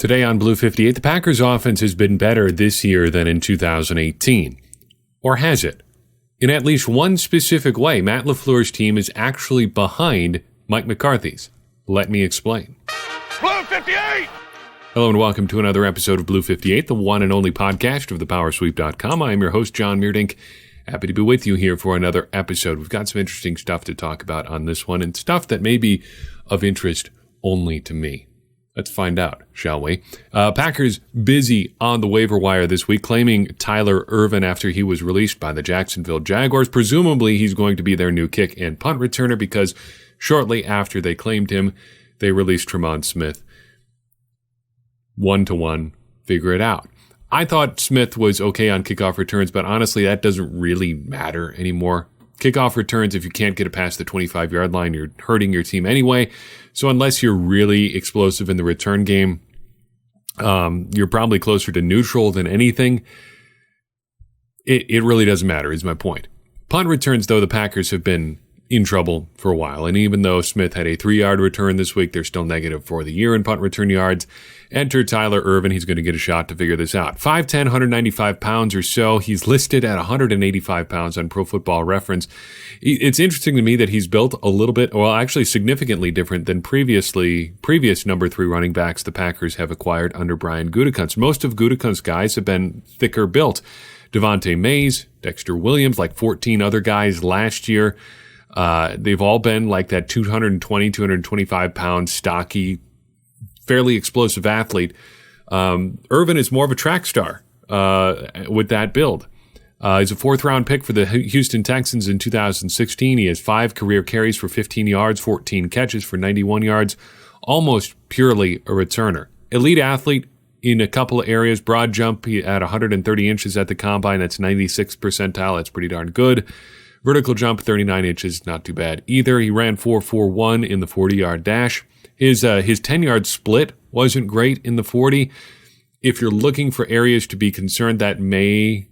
Today on Blue 58, the Packers offense has been better this year than in 2018. Or has it? In at least one specific way, Matt LaFleur's team is actually behind Mike McCarthy's. Let me explain. Blue 58! Hello and welcome to another episode of Blue 58, the one and only podcast of thepowersweep.com. I am your host, John Meerdink. Happy to be with you here for another episode. We've got some interesting stuff to talk about on this one and stuff that may be of interest only to me. Let's find out, shall we? Packers busy on the waiver wire this week, claiming Tyler Ervin after he was released by the Jacksonville Jaguars. Presumably, he's going to be their new kick and punt returner because shortly after they claimed him, they released Tremont Smith. 1-to-1, figure it out. I thought Smith was okay on kickoff returns, but honestly, that doesn't really matter anymore. Kickoff returns, if you can't get it past the 25-yard line, you're hurting your team anyway. So unless you're really explosive in the return game, you're probably closer to neutral than anything. It really doesn't matter, is my point. Punt returns, though, the Packers have been in trouble for a while. And even though Smith had a 3-yard return this week, they're still negative for the year in punt return yards. Enter Tyler Ervin. He's going to get a shot to figure this out. 5'10", 195 pounds or so. He's listed at 185 pounds on Pro Football Reference. It's interesting to me that he's built a little bit, well, actually significantly different than previous number 3 running backs the Packers have acquired under Brian Gutekunst. Most of Gutekunst's guys have been thicker built. Devontae Mays, Dexter Williams, like 14 other guys last year. They've all been like that 220, 225 pound stocky, fairly explosive athlete. Ervin is more of a track star with that build. He's a 4th-round pick for the Houston Texans in 2016. He has 5 career carries for 15 yards, 14 catches for 91 yards, almost purely a returner. Elite athlete in a couple of areas. Broad jump at 130 inches at the combine. That's 96th percentile. That's pretty darn good. Vertical jump, 39 inches, not too bad either. He ran 4.41 in the 40-yard dash. His 10-yard split wasn't great in the 40. If you're looking for areas to be concerned, that may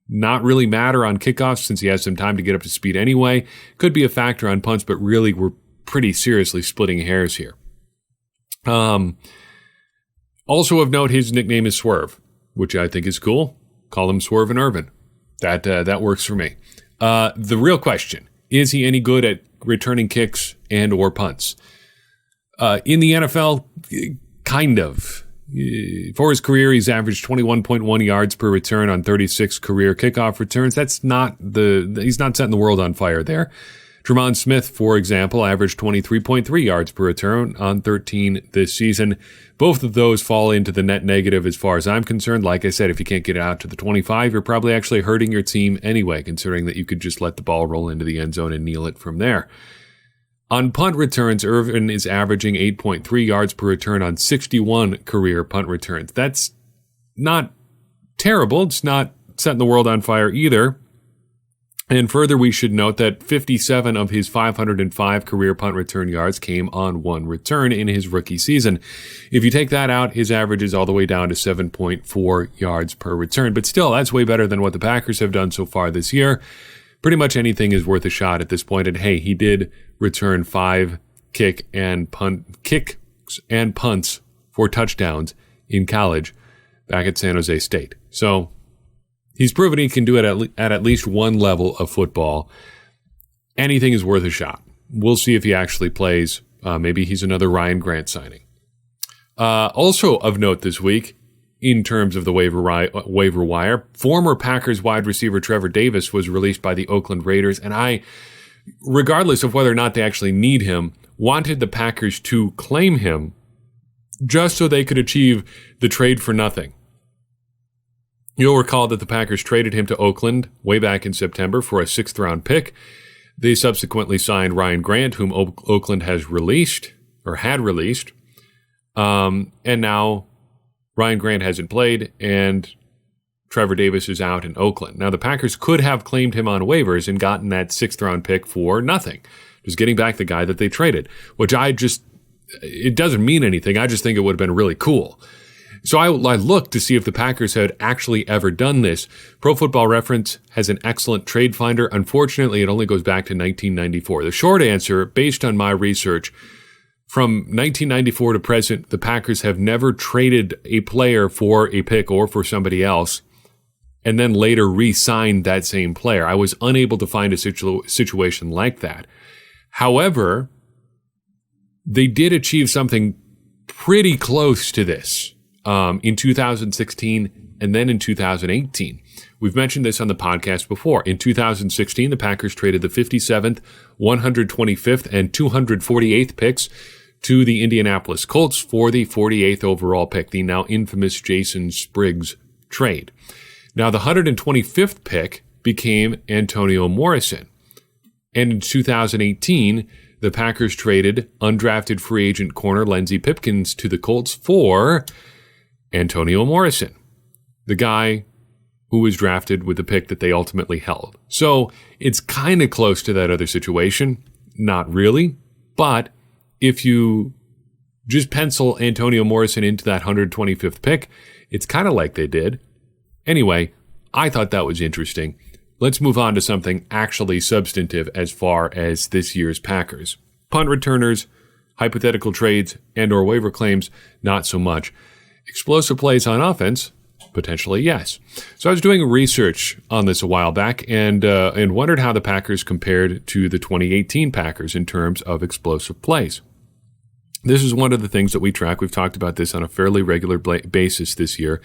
not really matter on kickoffs since he has some time to get up to speed anyway. Could be a factor on punts, but really we're pretty seriously splitting hairs here. Also of note, his nickname is Swerve, which I think is cool. Call him Swerve and Ervin. That works for me. The real question, is he any good at returning kicks and or punts? In the NFL, kind of. For his career, he's averaged 21.1 yards per return on 36 career kickoff returns. He's not setting the world on fire there. Tremont Smith, for example, averaged 23.3 yards per return on 13 this season. Both of those fall into the net negative as far as I'm concerned. Like I said, if you can't get it out to the 25, you're probably actually hurting your team anyway, considering that you could just let the ball roll into the end zone and kneel it from there. On punt returns, Ervin is averaging 8.3 yards per return on 61 career punt returns. That's not terrible. It's not setting the world on fire either. And further, we should note that 57 of his 505 career punt return yards came on one return in his rookie season. If you take that out, his average is all the way down to 7.4 yards per return. But still, that's way better than what the Packers have done so far this year. Pretty much anything is worth a shot at this point. And hey, he did return 5 kicks and punts for touchdowns in college back at San Jose State. So he's proven he can do it at least one level of football. Anything is worth a shot. We'll see if he actually plays. Maybe he's another Ryan Grant signing. Also of note this week, in terms of the waiver wire, former Packers wide receiver Trevor Davis was released by the Oakland Raiders, and I, regardless of whether or not they actually need him, wanted the Packers to claim him just so they could achieve the trade for nothing. You'll recall that the Packers traded him to Oakland way back in September for a 6th-round pick. They subsequently signed Ryan Grant, whom Oakland has released, or had released, and now Ryan Grant hasn't played, and Trevor Davis is out in Oakland. Now, the Packers could have claimed him on waivers and gotten that 6th-round pick for nothing, just getting back the guy that they traded, which it doesn't mean anything. I just think it would have been really cool. So I looked to see if the Packers had actually ever done this. Pro Football Reference has an excellent trade finder. Unfortunately, it only goes back to 1994. The short answer, based on my research, From 1994 to present, the Packers have never traded a player for a pick or for somebody else and then later re-signed that same player. I was unable to find a situation like that. However, they did achieve something pretty close to this in 2016 and then in 2018. We've mentioned this on the podcast before. In 2016, the Packers traded the 57th, 125th, and 248th picks to the Indianapolis Colts for the 48th overall pick, the now infamous Jason Spriggs trade. Now, the 125th pick became Antonio Morrison. And in 2018, the Packers traded undrafted free agent corner Lindsey Pipkins to the Colts for Antonio Morrison, the guy who was drafted with the pick that they ultimately held. So it's kind of close to that other situation. Not really, but if you just pencil Antonio Morrison into that 125th pick, it's kind of like they did. Anyway, I thought that was interesting. Let's move on to something actually substantive as far as this year's Packers. Punt returners, hypothetical trades, and or waiver claims, not so much. Explosive plays on offense, potentially yes. So I was doing research on this a while back and wondered how the Packers compared to the 2018 Packers in terms of explosive plays. This is one of the things that we track. We've talked about this on a fairly regular basis this year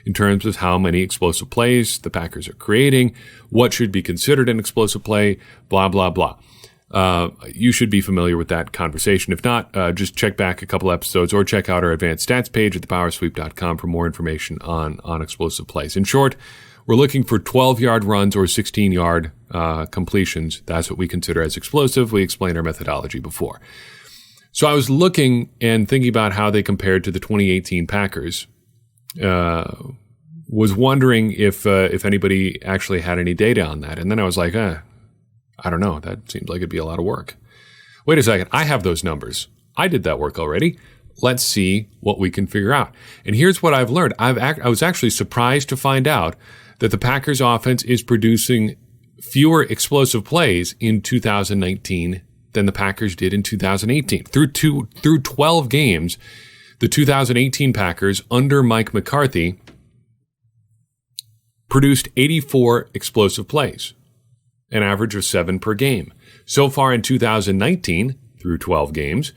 in terms of how many explosive plays the Packers are creating, what should be considered an explosive play, blah, blah, blah. You should be familiar with that conversation. If not, just check back a couple episodes or check out our advanced stats page at thepowersweep.com for more information on explosive plays. In short, we're looking for 12-yard runs or 16-yard completions. That's what we consider as explosive. We explained our methodology before. So I was looking and thinking about how they compared to the 2018 Packers. Was wondering if anybody actually had any data on that. And then I was like, I don't know. That seems like it'd be a lot of work. Wait a second. I have those numbers. I did that work already. Let's see what we can figure out. And here's what I've learned. I was actually surprised to find out that the Packers offense is producing fewer explosive plays in 2019 than the Packers did in 2018. Through 12 games, the 2018 Packers under Mike McCarthy produced 84 explosive plays, an average of 7 per game. So far in 2019, through 12 games,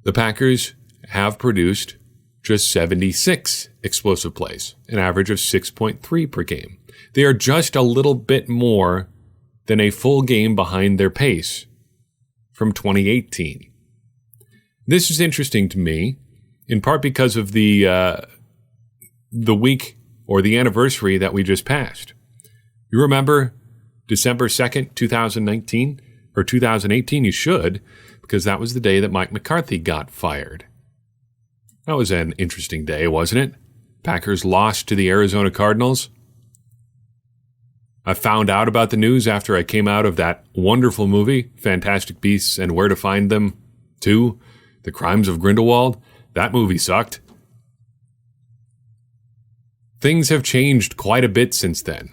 the Packers have produced just 76 explosive plays, an average of 6.3 per game. They are just a little bit more than a full game behind their pace from 2018. This is interesting to me, in part because of the week or the anniversary that we just passed. You remember December 2nd, 2019 or 2018? You should, because that was the day that Mike McCarthy got fired. That was an interesting day, wasn't it? Packers lost to the Arizona Cardinals. I found out about the news after I came out of that wonderful movie, Fantastic Beasts and Where to Find Them 2, The Crimes of Grindelwald. That movie sucked. Things have changed quite a bit since then.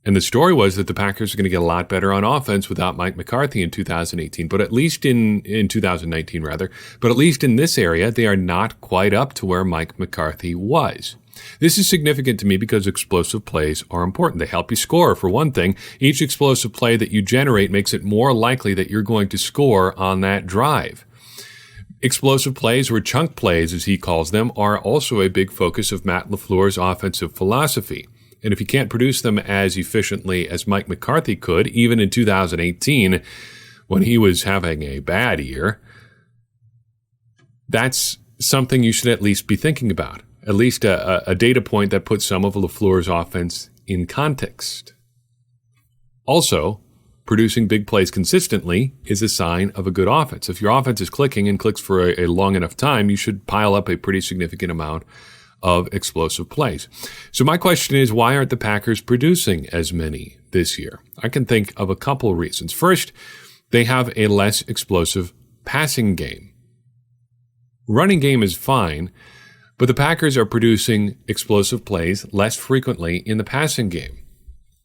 And the story was that the Packers are going to get a lot better on offense without Mike McCarthy in 2018, but at least in 2019 rather, but at least in this area, they are not quite up to where Mike McCarthy was. This is significant to me because explosive plays are important. They help you score, for one thing. Each explosive play that you generate makes it more likely that you're going to score on that drive. Explosive plays, or chunk plays as he calls them, are also a big focus of Matt LaFleur's offensive philosophy. And if you can't produce them as efficiently as Mike McCarthy could, even in 2018, when he was having a bad year, that's something you should at least be thinking about. At least a data point that puts some of LaFleur's offense in context. Also, producing big plays consistently is a sign of a good offense. If your offense is clicking and clicks for a long enough time, you should pile up a pretty significant amount of explosive plays. So my question is, why aren't the Packers producing as many this year? I can think of a couple of reasons. First, they have a less explosive passing game. Running game is fine, but the Packers are producing explosive plays less frequently in the passing game.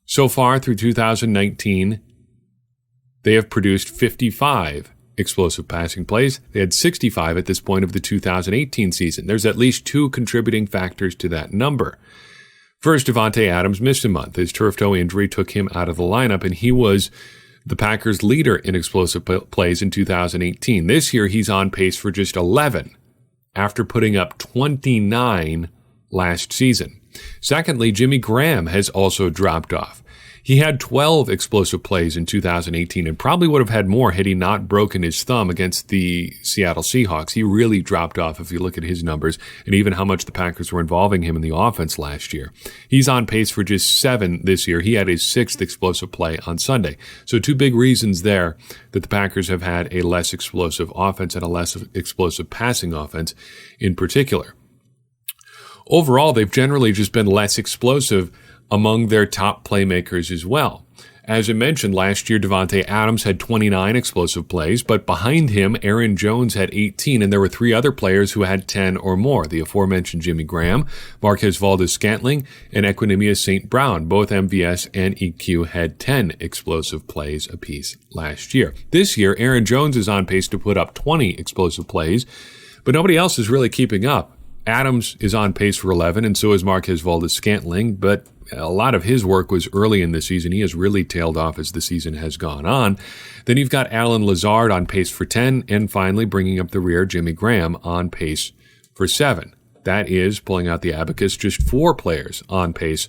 So far through 2019, they have produced 55 explosive passing plays. They had 65 at this point of the 2018 season. There's at least two contributing factors to that number. First, Davante Adams missed a month. His turf toe injury took him out of the lineup, and he was the Packers' leader in explosive plays in 2018. This year, he's on pace for just 11 after putting up 29 last season. Secondly, Jimmy Graham has also dropped off. He had 12 explosive plays in 2018 and probably would have had more had he not broken his thumb against the Seattle Seahawks. He really dropped off if you look at his numbers and even how much the Packers were involving him in the offense last year. He's on pace for just 7 this year. He had his 6th explosive play on Sunday. So two big reasons there that the Packers have had a less explosive offense and a less explosive passing offense in particular. Overall, they've generally just been less explosive among their top playmakers as well. As I mentioned, last year, Davante Adams had 29 explosive plays, but behind him, Aaron Jones had 18, and there were 3 other players who had 10 or more. The aforementioned Jimmy Graham, Marquez Valdes-Scantling, and Equanimeous St. Brown. Both MVS and EQ had 10 explosive plays apiece last year. This year, Aaron Jones is on pace to put up 20 explosive plays, but nobody else is really keeping up. Adams is on pace for 11, and so is Marquez Valdes-Scantling, but a lot of his work was early in the season. He has really tailed off as the season has gone on. Then you've got Allen Lazard on pace for 10, and finally, bringing up the rear, Jimmy Graham on pace for 7. That is, pulling out the abacus, just 4 players on pace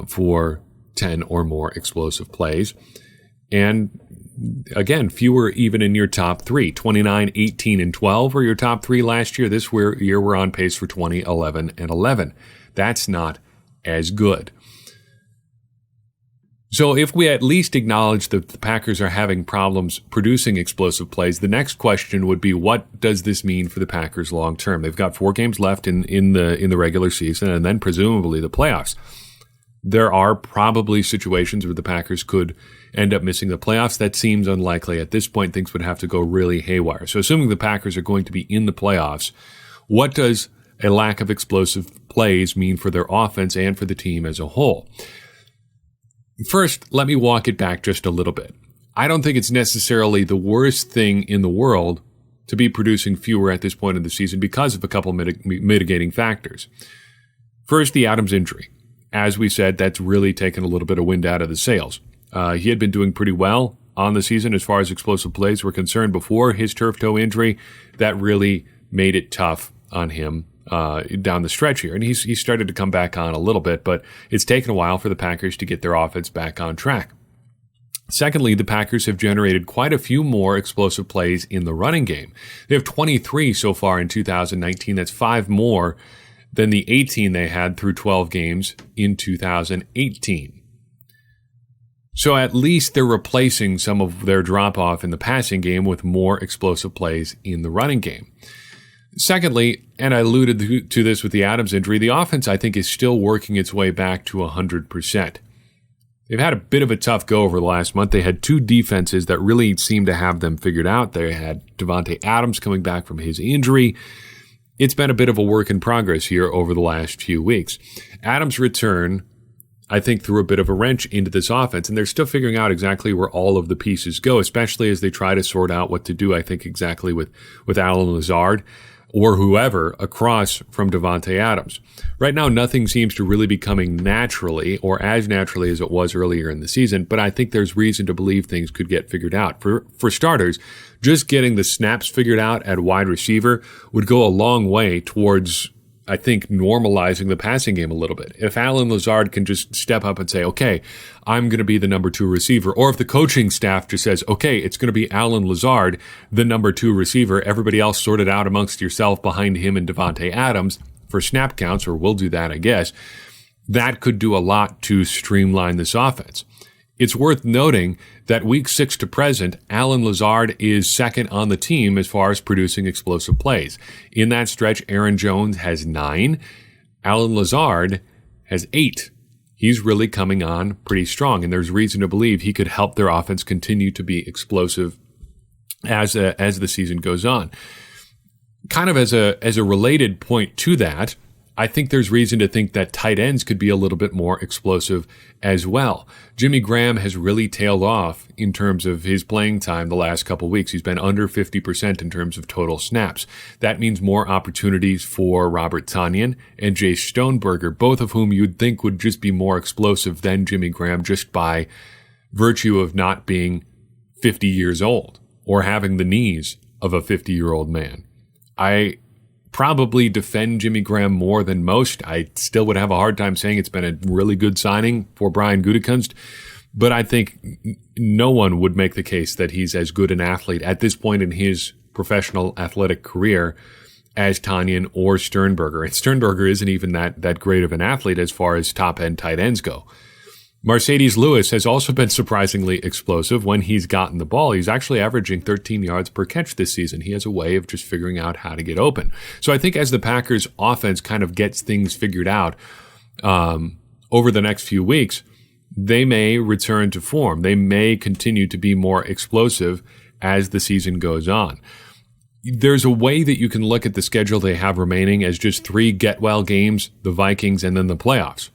for 10 or more explosive plays. And again, fewer even in your top 3. 29, 18, and 12 were your top 3 last year. This year we're on pace for 20, 11, and 11. That's not as good. So if we at least acknowledge that the Packers are having problems producing explosive plays, the next question would be, what does this mean for the Packers long term? They've got 4 games left in the regular season and then presumably the playoffs. There are probably situations where the Packers could end up missing the playoffs. That seems unlikely. At this point, things would have to go really haywire. So assuming the Packers are going to be in the playoffs, what does a lack of explosive plays mean for their offense and for the team as a whole? First, let me walk it back just a little bit. I don't think it's necessarily the worst thing in the world to be producing fewer at this point in the season because of a couple mitigating factors. First, the Adams injury. As we said, that's really taken a little bit of wind out of the sails. He had been doing pretty well on the season as far as explosive plays were concerned before his turf toe injury. That really made it tough on him down the stretch here. And he started to come back on a little bit, but it's taken a while for the Packers to get their offense back on track. Secondly, the Packers have generated quite a few more explosive plays in the running game. They have 23 so far in 2019. That's 5 more than the 18 they had through 12 games in 2018. So at least they're replacing some of their drop-off in the passing game with more explosive plays in the running game. Secondly, and I alluded to this with the Adams injury, the offense, I think, is still working its way back to 100%. They've had a bit of a tough go over the last month. They had 2 defenses that really seemed to have them figured out. They had Davante Adams coming back from his injury. It's been a bit of a work in progress here over the last few weeks. Adams' return, I think, threw a bit of a wrench into this offense, and they're still figuring out exactly where all of the pieces go, especially as they try to sort out what to do, I think, exactly with Allen Lazard or whoever across from Davante Adams. Right now, nothing seems to really be coming naturally or as naturally as it was earlier in the season, but I think there's reason to believe things could get figured out. For starters, just getting the snaps figured out at wide receiver would go a long way towards, I think, normalizing the passing game a little bit. If Allen Lazard can just step up and say, okay, I'm going to be the number 2 receiver, or if the coaching staff just says, okay, it's going to be Allen Lazard, the number 2 receiver, everybody else sorted out amongst yourself behind him and Davante Adams for snap counts, or we'll do that, I guess, that could do a lot to streamline this offense. It's worth noting that week 6 to present, Allen Lazard is second on the team as far as producing explosive plays. In that stretch, Aaron Jones has 9. Allen Lazard has 8. He's really coming on pretty strong, and there's reason to believe he could help their offense continue to be explosive as the season goes on. Kind of as a related point to that, I think there's reason to think that tight ends could be a little bit more explosive as well. Jimmy Graham has really tailed off in terms of his playing time the last couple weeks. He's been under 50% in terms of total snaps. That means more opportunities for Robert Tonyan and Jace Stoneberger, both of whom you'd think would just be more explosive than Jimmy Graham just by virtue of not being 50 years old or having the knees of a 50-year-old man. I probably defend Jimmy Graham more than most. I still would have a hard time saying it's been a really good signing for Brian Gutekunst, but I think no one would make the case that he's as good an athlete at this point in his professional athletic career as Tonyan or Sternberger. And Sternberger isn't even that great of an athlete as far as top-end tight ends go. Mercedes Lewis has also been surprisingly explosive when he's gotten the ball. He's actually averaging 13 yards per catch this season. He has a way of just figuring out how to get open. So I think as the Packers offense kind of gets things figured out over the next few weeks, they may return to form. They may continue to be more explosive as the season goes on. There's a way that you can look at the schedule they have remaining as just 3 get-well games, the Vikings, and then the playoffs.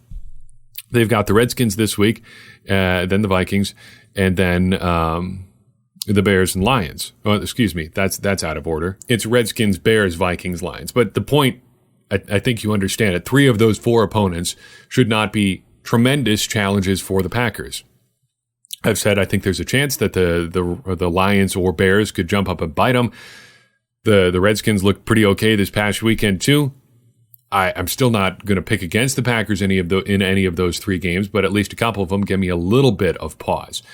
They've got the Redskins this week, then the Vikings, and then the Bears and Lions. Oh, excuse me, that's out of order. It's Redskins, Bears, Vikings, Lions. But the point, I think you understand it. 3 of those 4 opponents should not be tremendous challenges for the Packers. I've said I think there's a chance that the Lions or Bears could jump up and bite them. The Redskins looked pretty okay this past weekend too. I'm still not going to pick against the Packers in any of those 3 games, but at least a couple of them give me a little bit of pause.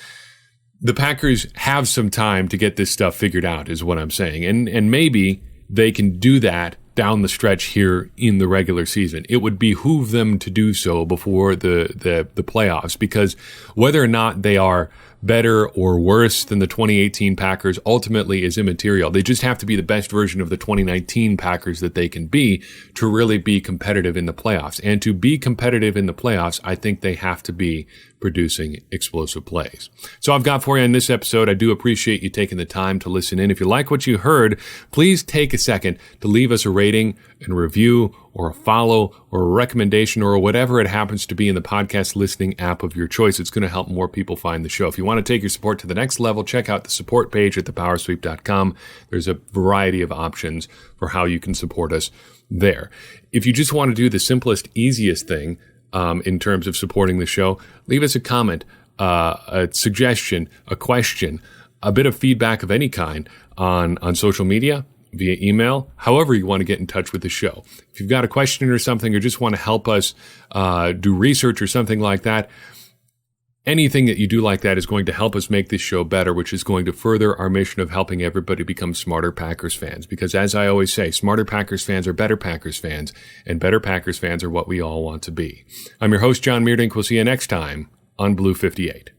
The Packers have some time to get this stuff figured out, is what I'm saying. And maybe they can do that down the stretch here in the regular season. It would behoove them to do so before the playoffs, because whether or not they are better or worse than the 2018 Packers ultimately is immaterial. They just have to be the best version of the 2019 Packers that they can be to really be competitive in the playoffs. And to be competitive in the playoffs, I think they have to be producing explosive plays. So I've got for you in this episode. I do appreciate you taking the time to listen in. If you like what you heard, please take a second to leave us a rating and review or a follow or a recommendation or whatever it happens to be in the podcast listening app of your choice. It's going to help more people find the show. If you want to take your support to the next level, check out the support page at thepowersweep.com. There's a variety of options for how you can support us there. If you just want to do the simplest, easiest thing in terms of supporting the show, leave us a comment, a suggestion, a question, a bit of feedback of any kind on social media, via email, however you want to get in touch with the show. If you've got a question or something, or just want to help us do research or something like that, anything that you do like that is going to help us make this show better, which is going to further our mission of helping everybody become smarter Packers fans. Because as I always say, smarter Packers fans are better Packers fans, and better Packers fans are what we all want to be. I'm your host, John Meerdink. We'll see you next time on Blue 58.